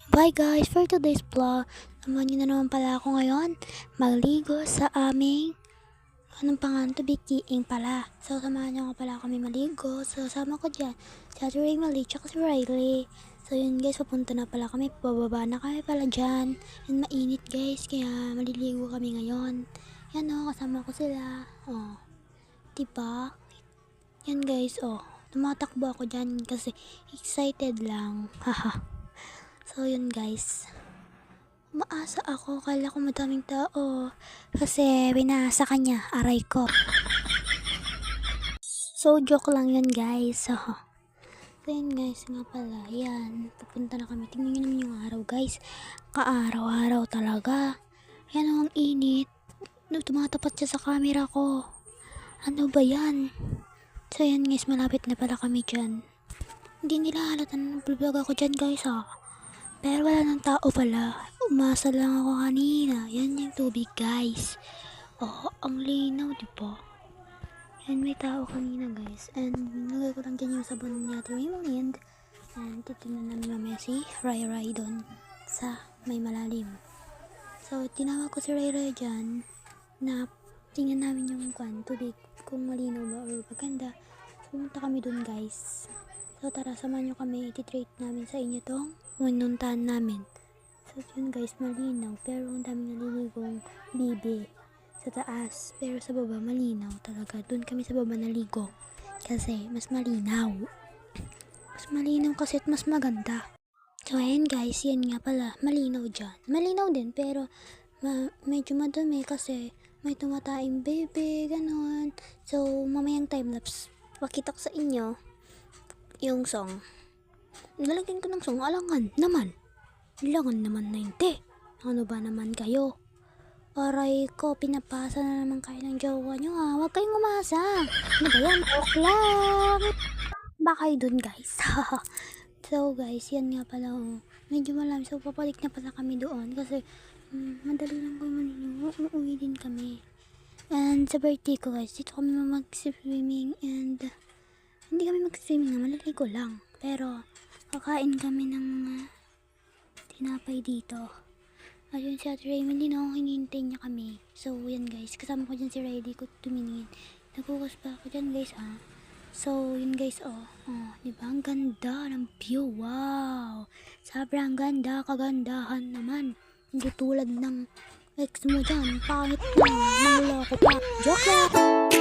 Bye guys, for today's vlog, naman nyo na naman pala ako ngayon magligo sa aming anong pangalan to, Bikiing pala. So samahan nyo nga pala kami maligo. So sama ko dyan si Ate Raymali tsaka si Riley. So yun guys, papunta na pala kami, bababa na kami pala dyan. And mainit guys, kaya maliligo kami ngayon. Yan o, kasama ko sila. O, diba? Yan guys, o, tumatakbo ako dyan kasi excited lang. Haha. So yun guys, umaasa ako, kala ko madaming tao kasi binasa kanya, aray ko. So joke lang yun guys. So yun guys, nga pala, yan, pupunta na kami. Tingnan nyo naman yung araw guys, kaaraw-araw talaga. Yan ang init, tumatapat siya sa camera ko. Ano ba yan? So yan guys, malapit na pala kami dyan. Hindi nila halata na nag-vlog ako dyan guys ha. Pero wala ng tao pala. Umasa lang ako kanina. Yan yung tubig guys. Oh, ang linaw diba? Yan, may tao kanina guys. And nagay ko lang dyan yung sabon ni Ate Raymond. And titignan namin mamaya si Rai Rai doon sa may malalim. So tinawag ko si Rai Rai dyan na tingnan namin yung tubig kung malinaw ba or maganda. So pumunta kami doon guys. So tara, samahan nyo kami, ititrate namin sa inyo tong pinuntahan namin. So yun guys, malinaw, pero ang daming naliligong bibi sa taas, pero sa baba malinaw talaga. Doon kami sa baba naligo kasi mas malinaw. Mas malinaw kasi at mas maganda. So ayan guys, yan nga pala, malinaw dyan. Malinaw din, pero medyo madumi kasi may tumataing bebe, ganon. So mamayang timelapse, pakita ko sa inyo yung song. Nalagyan ko ng song, alangan naman na hindi. Ano ba naman kayo? Aray ko, pinapasa na naman kayo ng jowa nyo ha. Huwag kayong umasa. Ano ba yan? Okay lang. Baka kayo dun guys. So guys, yan nga pala. Oh. Medyo malam. So papalik na pala kami doon. Kasi madali lang kami maliligo. Uuwi din kami. And sa birthday ko guys, dito kami mag-swimming. And hindi kami mag-swimming na, maliligo lang. Pero kakain kami ng tinapay dito. Ayun si Ate Raymond din ako, hinihintay niya kami. So yan guys, kasama ko dyan si Riley ko tumingin. Nagkukas pa ako dyan guys ha. So yun guys oh. Diba ang ganda ng view, wow. Sobrang ganda, kagandahan naman. Hindi tulad ng ex mo dyan, pangit na, mangloko pa. Joke lang.